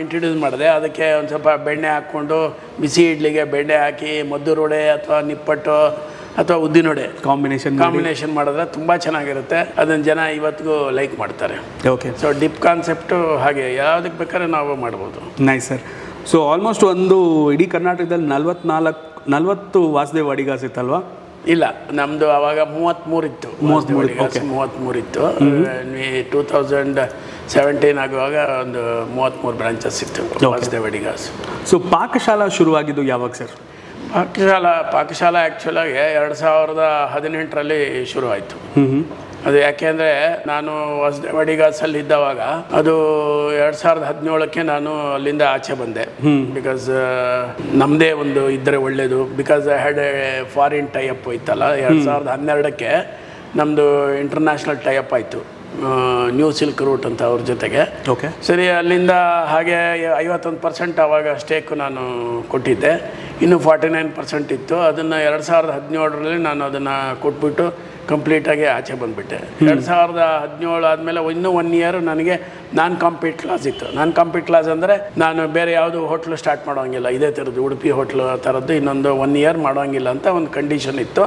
ಇಂಟ್ರೊಡ್ಯೂಸ್ ಮಾಡಿದೆ. ಅದಕ್ಕೆ ಒಂದು ಸ್ವಲ್ಪ ಬೆಣ್ಣೆ ಹಾಕ್ಕೊಂಡು ಬಿಸಿ ಇಡ್ಲಿಗೆ ಬೆಣ್ಣೆ ಹಾಕಿ ಮದ್ದೂರು ವಡೆ ಅಥವಾ ನಿಪ್ಪಟ್ಟು ಅಥವಾ ಉದ್ದಿನ ವಡೆ ಕಾಂಬಿನೇಷನ್ ಮಾಡಿದ್ರೆ ತುಂಬ ಚೆನ್ನಾಗಿರುತ್ತೆ. ಅದನ್ನು ಜನ ಇವತ್ತಿಗೂ ಲೈಕ್ ಮಾಡ್ತಾರೆ. ಓಕೆ, ಸೊ ಡಿಪ್ ಕಾನ್ಸೆಪ್ಟು ಹಾಗೆ ಯಾವುದಕ್ಕೆ ಬೇಕಾದ್ರೆ ನಾವು ಮಾಡ್ಬೋದು. Nice sir. ಸೊ ಆಲ್ಮೋಸ್ಟ್ ಒಂದು ಇಡೀ ಕರ್ನಾಟಕದಲ್ಲಿ 40 ವಾಸುದೇವ್ ಅಡಿಗಾಸ್ ಇತ್ತಲ್ವಾ? ಇಲ್ಲ, ನಮ್ಮದು ಆವಾಗ 33 ಇತ್ತು. 33 ಇತ್ತು. 2017 ಆಗುವಾಗ ಒಂದು 33 ಬ್ರಾಂಚಸ್ ಇತ್ತು ವಾಸುದೇವ್ ಅಡಿಗಾಸ್. ಸೊ ಪಾಕಶಾಲಾ ಶುರುವಾಗಿದ್ದು ಯಾವಾಗ ಸರ್? ಪಾಕಶಾಲಾ ಆ್ಯಕ್ಚುಲಾಗಿ 2018 ಶುರು ಆಯಿತು. ಅದು ಯಾಕೆಂದರೆ ನಾನು ವಾಸುದೇವ್ ಅಡಿಗಾಸಲ್ಲಿ ಇದ್ದವಾಗ ಅದು 2017 ನಾನು ಅಲ್ಲಿಂದ ಆಚೆ ಬಂದೆ. ಬಿಕಾಸ್ ನಮ್ಮದೇ ಒಂದು ಇದ್ದರೆ ಒಳ್ಳೆಯದು. Because I had A foreign tie-up ಇತ್ತಲ್ಲ, 2012 ನಮ್ಮದು ಇಂಟರ್ನ್ಯಾಷನಲ್ ಟೈಅಪ್ ಆಯಿತು ನ್ಯೂ ಸಿಲ್ಕ್ ರೂಟ್ ಅಂತ ಅವ್ರ ಜೊತೆಗೆ. ಓಕೆ, ಸರಿ. ಅಲ್ಲಿಂದ ಹಾಗೆ 51% ಆವಾಗ ಸ್ಟೇಕು ನಾನು ಕೊಟ್ಟಿದ್ದೆ. ಇನ್ನು 49% ಇತ್ತು. ಅದನ್ನು 2017 ನಾನು ಅದನ್ನು ಕೊಟ್ಬಿಟ್ಟು ಕಂಪ್ಲೀಟಾಗಿ ಆಚೆ ಬಂದುಬಿಟ್ಟೆ. 2017 ಆದಮೇಲೆ ಇನ್ನೂ 1 ಇಯರ್ ನನಗೆ ನಾನ್ ಕಾಂಪೀಟ್ ಕ್ಲಾಸ್ ಇತ್ತು. ನಾನ್ ಕಾಂಪೀಟ್ ಕ್ಲಾಸ್ ಅಂದರೆ ನಾನು ಬೇರೆ ಯಾವುದು ಹೋಟ್ಲು ಸ್ಟಾರ್ಟ್ ಮಾಡೋಂಗಿಲ್ಲ, ಇದೇ ಥರದ್ದು ಉಡುಪಿ ಹೋಟ್ಲು ಆ ಥರದ್ದು ಇನ್ನೊಂದು 1 ಇಯರ್ ಮಾಡೋಂಗಿಲ್ಲ ಅಂತ ಒಂದು ಕಂಡೀಷನ್ ಇತ್ತು.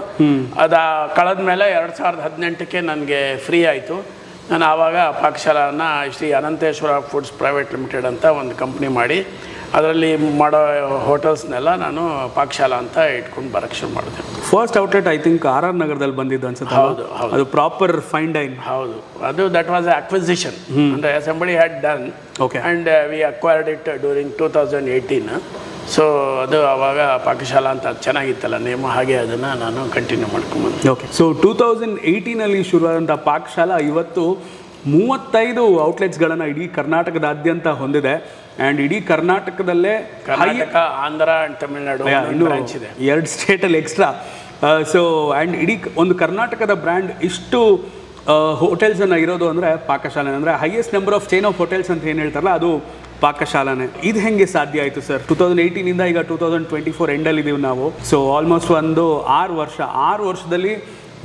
ಅದು ಕಳೆದ ಮೇಲೆ 2018 ನನಗೆ ಫ್ರೀ ಆಯಿತು. ನಾನು ಆವಾಗ ಪಾಕಶಾಲಾನ Shri Ananteshwara foods private limited ಅಂತ ಒಂದು ಕಂಪ್ನಿ ಮಾಡಿ ಅದರಲ್ಲಿ ಮಾಡೋ ಹೋಟೆಲ್ಸ್ನೆಲ್ಲ ನಾನು ಪಾಕಶಾಲಾ ಅಂತ ಇಟ್ಕೊಂಡು ಬರೋಕ್ಕೆ ಶುರು ಮಾಡಿದೆ. First outlet I think RR ನಗರದಲ್ಲಿ ಬಂದಿದ್ದು ಅನ್ಸುತ್ತೆ. ಹೌದು, ಅದು ಪ್ರಾಪರ್ ಫೈನ್ ಡೈನ್. ಹೌದು, ಅದು ದಟ್ ವಾಸ್ ಅಕ್ವಿಸಿಷನ್. ಅಂದರೆ somebody had done and we acquired it during 2018. So ಅದು ಆವಾಗ ಪಾಕಶಾಲಾ ಅಂತ ಚೆನ್ನಾಗಿತ್ತಲ್ಲ ನೇಮ, ಹಾಗೆ ಅದನ್ನು ನಾನು ಕಂಟಿನ್ಯೂ ಮಾಡ್ಕೊಂಬಂದೆ. ಓಕೆ, ಸೊ 2018 ಶುರುವಾದಂಥ ಪಾಕಶಾಲಾ ಇವತ್ತು 35 ಔಟ್ಲೆಟ್ಸ್ಗಳನ್ನು ಇಡೀ ಕರ್ನಾಟಕದಾದ್ಯಂತ ಹೊಂದಿದೆ. ಆ್ಯಂಡ್ ಇಡೀ ಕರ್ನಾಟಕದಲ್ಲೇ ಕರ್ನಾಟಕ, ಆಂಧ್ರ ಆ್ಯಂಡ್ ತಮಿಳುನಾಡು ಇನ್ನೂ ಬ್ರಾಂಚ್ ಇದೆ, 2 ಸ್ಟೇಟಲ್ಲಿ ಎಕ್ಸ್ಟ್ರಾ. ಸೊ ಆ್ಯಂಡ್ ಇಡೀ ಒಂದು ಕರ್ನಾಟಕದ ಬ್ರ್ಯಾಂಡ್ ಇಷ್ಟು ಹೋಟೆಲ್ಸನ್ನು ಇರೋದು ಅಂದರೆ ಪಾಕಶಾಲೆ. ಅಂದರೆ highest number of chain of hotels ಅಂತ ಏನು ಹೇಳ್ತಾರಲ್ಲ ಅದು ಪಾಕಶಾಲಾನೇ. ಇದು ಹೆಂಗೆ ಸಾಧ್ಯ ಆಯಿತು ಸರ್? 2018 ಈಗ 2024 ಎಂಡಲ್ಲಿ ಇದ್ದೀವಿ ನಾವು. ಸೊ ಆಲ್ಮೋಸ್ಟ್ ಒಂದು 6 ವರ್ಷದಲ್ಲಿ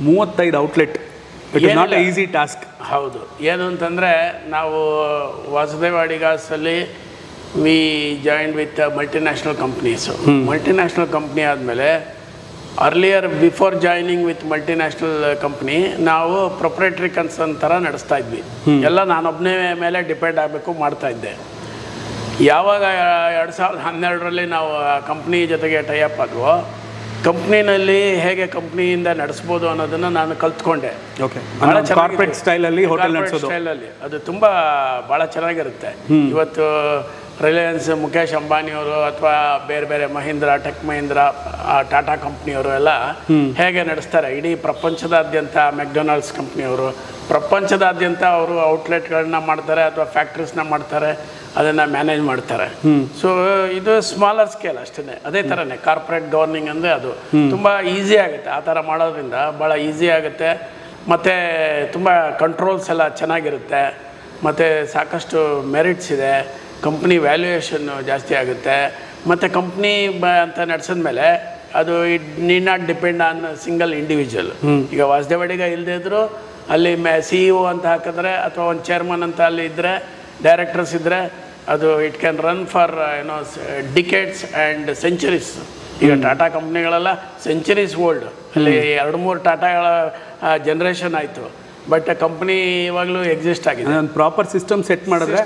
35 outlet. It is not easy task. ಹೌದು. ಏನು ಅಂತಂದರೆ ನಾವು ವಾಸುದೇವ್ ಅಡಿಗಾಸಲ್ಲಿ we joined with multinational companies. Multinational company ಆದಮೇಲೆ earlier before joining with multinational company ನಾವು ಪ್ರೊಪ್ರೈಟ್ರಿ ಕನ್ಸರ್ನ್ ಥರ ನಡೆಸ್ತಾ ಇದ್ವಿ. ಎಲ್ಲ ನಾನೊಬ್ಬನೇ ಮೇಲೆ ಡಿಪೆಂಡ್ ಆಗಬೇಕು ಮಾಡ್ತಾಯಿದ್ದೆ. ಯಾವಾಗ 2012 ನಾವು ಕಂಪ್ನಿ ಜೊತೆಗೆ ಟೈಅಪ್ ಆದ್ವೋ, ಕಂಪ್ನಿನಲ್ಲಿ ಹೇಗೆ ಕಂಪ್ನಿಯಿಂದ ನಡೆಸ್ಬೋದು ಅನ್ನೋದನ್ನು ನಾನು ಕಲ್ತ್ಕೊಂಡೆ. ಕಾರ್ಪೊರೇಟ್ ಸ್ಟೈಲಲ್ಲಿ ಹೋಟೆಲ್ ನಡೆಸೋದು ಸ್ಟೈಲಲ್ಲಿ ಅದು ತುಂಬ ಭಾಳ ಚೆನ್ನಾಗಿರುತ್ತೆ. ಇವತ್ತು ರಿಲಯನ್ಸ್ ಮುಖೇಶ್ ಅಂಬಾನಿಯವರು ಅಥವಾ ಬೇರೆ ಬೇರೆ ಮಹೀಂದ್ರ, ಟೆಕ್ ಮಹೀಂದ್ರ, ಟಾಟಾ ಕಂಪ್ನಿಯವರು ಎಲ್ಲ ಹೇಗೆ ನಡೆಸ್ತಾರೆ, ಇಡೀ ಪ್ರಪಂಚದಾದ್ಯಂತ ಮೆಕ್ಡೊನಾಲ್ಡ್ಸ್ ಕಂಪ್ನಿಯವರು ಪ್ರಪಂಚದಾದ್ಯಂತ ಅವರು ಔಟ್ಲೆಟ್ಗಳನ್ನ ಮಾಡ್ತಾರೆ ಅಥವಾ ಫ್ಯಾಕ್ಟ್ರೀಸ್ನ ಮಾಡ್ತಾರೆ, ಅದನ್ನು ಮ್ಯಾನೇಜ್ ಮಾಡ್ತಾರೆ. ಸೊ ಇದು ಸ್ಮಾಲರ್ ಸ್ಕೇಲ್ ಅಷ್ಟೇ. ಅದೇ ಥರನೇ ಕಾರ್ಪೊರೇಟ್ ಗವರ್ನಿಂಗ್ ಅಂದರೆ ಅದು ತುಂಬ ಈಸಿ ಆಗುತ್ತೆ. ಆ ಥರ ಮಾಡೋದ್ರಿಂದ ಭಾಳ ಈಸಿ ಆಗುತ್ತೆ. ಮತ್ತು ತುಂಬ ಕಂಟ್ರೋಲ್ಸ್ ಎಲ್ಲ ಚೆನ್ನಾಗಿರುತ್ತೆ. ಮತ್ತು ಸಾಕಷ್ಟು ಮೆರಿಟ್ಸ್ ಇದೆ. ಕಂಪ್ನಿ ವ್ಯಾಲ್ಯೂಯೇಷನ್ನು ಜಾಸ್ತಿ ಆಗುತ್ತೆ. ಮತ್ತು ಕಂಪ್ನಿ ಅಂತ ನಡೆಸಿದ್ಮೇಲೆ ಅದು it need not depend on single individual. ಈಗ ವಾಸುದೇವ್ ಅಡಿಗ ಇಲ್ಲದೇ ಇದ್ದರೂ ಅಲ್ಲಿ CEO ಅಂತ ಹಾಕಿದ್ರೆ ಅಥವಾ ಒಂದು ಚೇರ್ಮನ್ ಅಂತ ಅಲ್ಲಿ ಇದ್ದರೆ, ಡೈರೆಕ್ಟರ್ಸ್ ಇದ್ದರೆ ಅದು it can run for decades and centuries. ಈಗ ಟಾಟಾ ಕಂಪ್ನಿಗಳೆಲ್ಲ ಸೆಂಚುರೀಸ್ ಓಲ್ಡ್, ಅಲ್ಲಿ 2-3 ಟಾಟಾಗಳ ಜನ್ರೇಷನ್ ಆಯಿತು, ಬಟ್ ಕಂಪ್ನಿ ಇವಾಗಲೂ ಎಕ್ಸಿಸ್ಟ್ ಆಗಿದೆ. ಪ್ರಾಪರ್ ಸಿಸ್ಟಮ್ ಸೆಟ್ ಮಾಡಿದ್ರೆ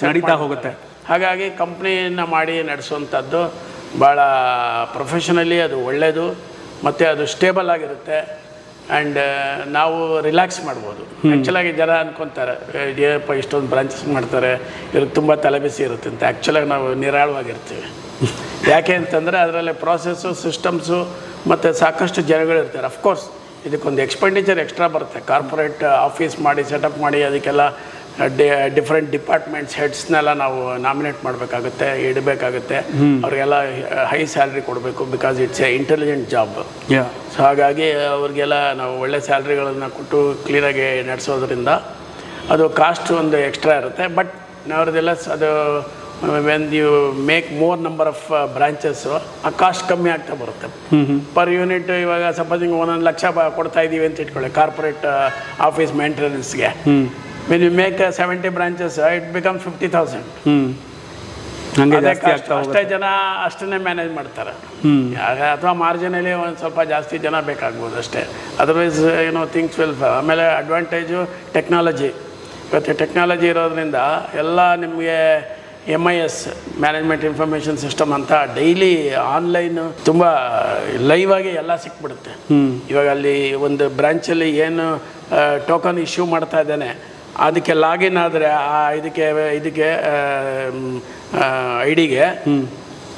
ನಡೀತಾ ಹೋಗುತ್ತೆ. ಹಾಗಾಗಿ ಕಂಪ್ನಿನ ಮಾಡಿ ನಡೆಸುವಂಥದ್ದು ಭಾಳ ಪ್ರೊಫೆಷನಲಿ ಅದು ಒಳ್ಳೆಯದು, ಮತ್ತು ಅದು ಸ್ಟೇಬಲ್ ಆಗಿರುತ್ತೆ. ಆ್ಯಂಡ್ ನಾವು ರಿಲ್ಯಾಕ್ಸ್ ಮಾಡ್ಬೋದು. ಆ್ಯಕ್ಚುಲಾಗಿ ಜನ ಅನ್ಕೊತಾರೆ ಏನಪ್ಪ ಇಷ್ಟೊಂದು ಬ್ರಾಂಚಸ್ ಮಾಡ್ತಾರೆ, ಇವ್ರಿಗೆ ತುಂಬ ತಲೆಬಿಸಿ ಇರುತ್ತೆ ಅಂತ. ಆ್ಯಕ್ಚುಲಾಗಿ ನಾವು ನಿರಾಳವಾಗಿರ್ತೀವಿ. ಯಾಕೆ ಅಂತಂದರೆ ಅದರಲ್ಲಿ ಪ್ರಾಸೆಸ್ಸು, ಸಿಸ್ಟಮ್ಸು ಮತ್ತು ಸಾಕಷ್ಟು ಜನಗಳಿರ್ತಾರೆ. ಅಫ್ಕೋರ್ಸ್ ಇದಕ್ಕೊಂದು ಎಕ್ಸ್ಪೆಂಡಿಚರ್ ಎಕ್ಸ್ಟ್ರಾ ಬರುತ್ತೆ. ಕಾರ್ಪೊರೇಟ್ ಆಫೀಸ್ ಮಾಡಿ ಸೆಟಪ್ ಮಾಡಿ ಅದಕ್ಕೆಲ್ಲ ಡಿಫ್ರೆಂಟ್ ಡಿಪಾರ್ಟ್ಮೆಂಟ್ಸ್ ಹೆಡ್ಸ್ನೆಲ್ಲ ನಾವು ನಾಮಿನೇಟ್ ಮಾಡಬೇಕಾಗುತ್ತೆ, ಇಡಬೇಕಾಗುತ್ತೆ. ಅವ್ರಿಗೆಲ್ಲ ಹೈ ಸ್ಯಾಲ್ರಿ ಕೊಡಬೇಕು, because it's A intelligent job. So ಹಾಗಾಗಿ ಅವ್ರಿಗೆಲ್ಲ ನಾವು ಒಳ್ಳೆ ಸ್ಯಾಲ್ರಿಗಳನ್ನು ಕೊಟ್ಟು ಕ್ಲೀನಾಗಿ ನಡೆಸೋದ್ರಿಂದ ಅದು ಕಾಸ್ಟ್ ಒಂದು ಎಕ್ಸ್ಟ್ರಾ ಇರುತ್ತೆ. ಬಟ್ ಅವ್ರದ್ದೆಲ್ಲ ಅದು when you make more number of branches ಆ ಕಾಸ್ಟ್ ಕಮ್ಮಿ ಆಗ್ತಾ ಬರುತ್ತೆ. ಪರ್ ಯೂನಿಟ್ ಇವಾಗ ಸಪೋಸಿಂಗ್ 1 ಲಕ್ಷ ಕೊಡ್ತಾ ಇದ್ದೀವಿ ಅಂತ ಇಟ್ಕೊಳ್ಳಿ ಕಾರ್ಪೊರೇಟ್ ಆಫೀಸ್ ಮೇಂಟೆನೆನ್ಸ್ಗೆ. when you make 70 branches it becomes 50,000. ಅಷ್ಟೇ ಜನ ಅಷ್ಟನ್ನೇ ಮ್ಯಾನೇಜ್ ಮಾಡ್ತಾರೆ. ಅಥವಾ ಮಾರ್ಜಿನಲ್ಲಿ ಒಂದು ಸ್ವಲ್ಪ ಜಾಸ್ತಿ ಜನ ಬೇಕಾಗ್ಬೋದು ಅಷ್ಟೇ. Otherwise things will. ಆಮೇಲೆ ಅಡ್ವಾಂಟೇಜು ಟೆಕ್ನಾಲಜಿ. ಇವತ್ತು ಟೆಕ್ನಾಲಜಿ ಇರೋದ್ರಿಂದ ಎಲ್ಲ ನಿಮಗೆ MIS ಮ್ಯಾನೇಜ್ಮೆಂಟ್ ಇನ್ಫಾರ್ಮೇಷನ್ ಸಿಸ್ಟಮ್ ಅಂತ ಡೈಲಿ ಆನ್ಲೈನ್ ತುಂಬ ಲೈವ್ ಆಗಿ ಎಲ್ಲ ಸಿಕ್ಬಿಡುತ್ತೆ. ಇವಾಗ ಅಲ್ಲಿ ಒಂದು ಬ್ರಾಂಚಲ್ಲಿ ಏನು ಟೋಕನ್ ಇಶ್ಯೂ ಮಾಡ್ತಾ ಇದ್ದಾನೆ ಅದಕ್ಕೆ ಲಾಗಿನ್ ಆದರೆ ಆ ಇದಕ್ಕೆ ಐಡಿಗೆ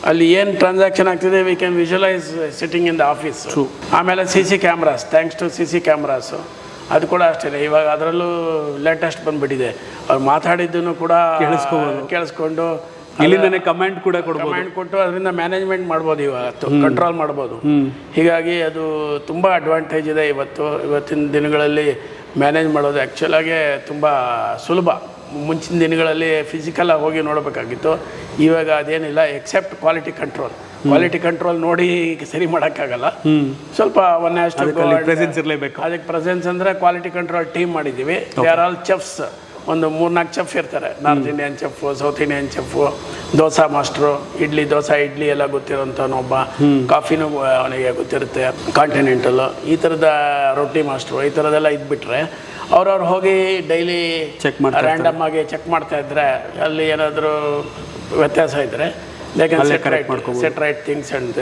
ಅಲ್ಲಿ ಏನು ಟ್ರಾನ್ಸಾಕ್ಷನ್ ಆಗ್ತಿದೆ we can visualise sitting in the office. ಆಮೇಲೆ CC cameras, thanks to CC cameras ಅದು ಕೂಡ ಅಷ್ಟೇ. ಇವಾಗ ಅದರಲ್ಲೂ ಲೇಟೆಸ್ಟ್ ಬಂದುಬಿಟ್ಟಿದೆ. ಅವ್ರು ಮಾತಾಡಿದ್ದನ್ನು ಕೂಡ ಕೇಳಿಸ್ಕೊಂಡು ಇಲ್ಲಿಂದನೇ ಕಮೆಂಟ್ ಕೂಡ ಕೊಟ್ಟು ಅದರಿಂದ ಮ್ಯಾನೇಜ್ಮೆಂಟ್ ಮಾಡ್ಬೋದು, ಇವಾಗ ಕಂಟ್ರೋಲ್ ಮಾಡ್ಬೋದು. ಹೀಗಾಗಿ ಅದು ತುಂಬ ಅಡ್ವಾಂಟೇಜ್ ಇದೆ. ಇವತ್ತಿನ ದಿನಗಳಲ್ಲಿ ಮ್ಯಾನೇಜ್ ಮಾಡೋದು ಆ್ಯಕ್ಚುಲಾಗೆ ತುಂಬ ಸುಲಭ. ಮುಂಚಿನ ದಿನಗಳಲ್ಲಿ ಫಿಸಿಕಲಾಗಿ ಹೋಗಿ ನೋಡಬೇಕಾಗಿತ್ತು. ಇವಾಗ ಅದೇನಿಲ್ಲ, ಎಕ್ಸೆಪ್ಟ್ ಕ್ವಾಲಿಟಿ ಕಂಟ್ರೋಲ್ ನೋಡಿ ಸರಿ ಮಾಡೋಕ್ಕಾಗಲ್ಲ. ಸ್ವಲ್ಪ ಪ್ರೆಸೆನ್ಸ್ ಇರಲೇಬೇಕು. ಅದಕ್ಕೆ ಪ್ರೆಸೆನ್ಸ್ ಅಂದರೆ ಕ್ವಾಲಿಟಿ ಕಂಟ್ರೋಲ್ ಟೀಮ್ ಮಾಡಿದ್ದೀವಿ. They are all chefs. ಒಂದು 3-4 ಚೆಫ್ ಇರ್ತಾರೆ. North Indian chef, south Indian chef, dosa master, dosa idli ಎಲ್ಲ ಗೊತ್ತಿರೋಂಥವನೊಬ್ಬ, ಕಾಫಿನೂ ಅವನಿಗೆ ಗೊತ್ತಿರುತ್ತೆ, ಕಾಂಟಿನೆಂಟಲ್ಲು, ಈ ಥರದ ರೊಟ್ಟಿ ಮಾಸ್ಟ್ರು, ಈ ಥರದ್ದೆಲ್ಲ ಇದ್ಬಿಟ್ರೆ ಅವ್ರವ್ರು ಹೋಗಿ ಡೈಲಿ ರ್ಯಾಂಡಮ್ ಆಗಿ ಚೆಕ್ ಮಾಡ್ತಾ ಇದ್ರೆ ಅಲ್ಲಿ ಏನಾದರೂ ವ್ಯತ್ಯಾಸ ಇದ್ದರೆ set right things and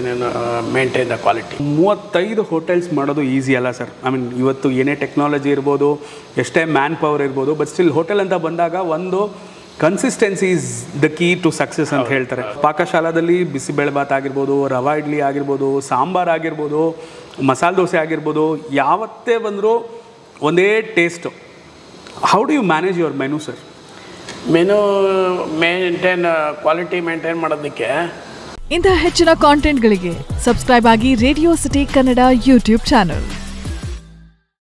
maintain the quality. 35 hotels ಮಾಡೋದು ಈಸಿ ಅಲ್ಲ ಸರ್. ಐ ಮೀನ್ ಇವತ್ತು ಏನೇ ಟೆಕ್ನಾಲಜಿ ಇರ್ಬೋದು, ಎಷ್ಟೇ ಮ್ಯಾನ್ ಪವರ್ ಇರ್ಬೋದು, ಬಟ್ ಸ್ಟಿಲ್ ಹೋಟೆಲ್ ಅಂತ ಬಂದಾಗ ಒಂದು consistency is the key to success ಅಂತ ಹೇಳ್ತಾರೆ. ಪಾಕಶಾಲಾದಲ್ಲಿ ಬಿಸಿಬೇಳೆಭಾತ್ ಆಗಿರ್ಬೋದು, ರವಾ ಇಡ್ಲಿ ಆಗಿರ್ಬೋದು, ಸಾಂಬಾರ್ ಆಗಿರ್ಬೋದು, ಮಸಾಲೆ ದೋಸೆ ಆಗಿರ್ಬೋದು, ಯಾವತ್ತೇ ಬಂದರೂ ಒಂದೇ taste. How do you manage your menu sir? Menu quality maintain ಮಾಡೋದಕ್ಕೆ ಇಂತಹ ಹೆಚ್ಚಿನ ಕಾಂಟೆಂಟ್ಗಳಿಗೆ ಸಬ್ಸ್ಕ್ರೈಬ್ ಆಗಿ Radio City Kannada YouTube channel.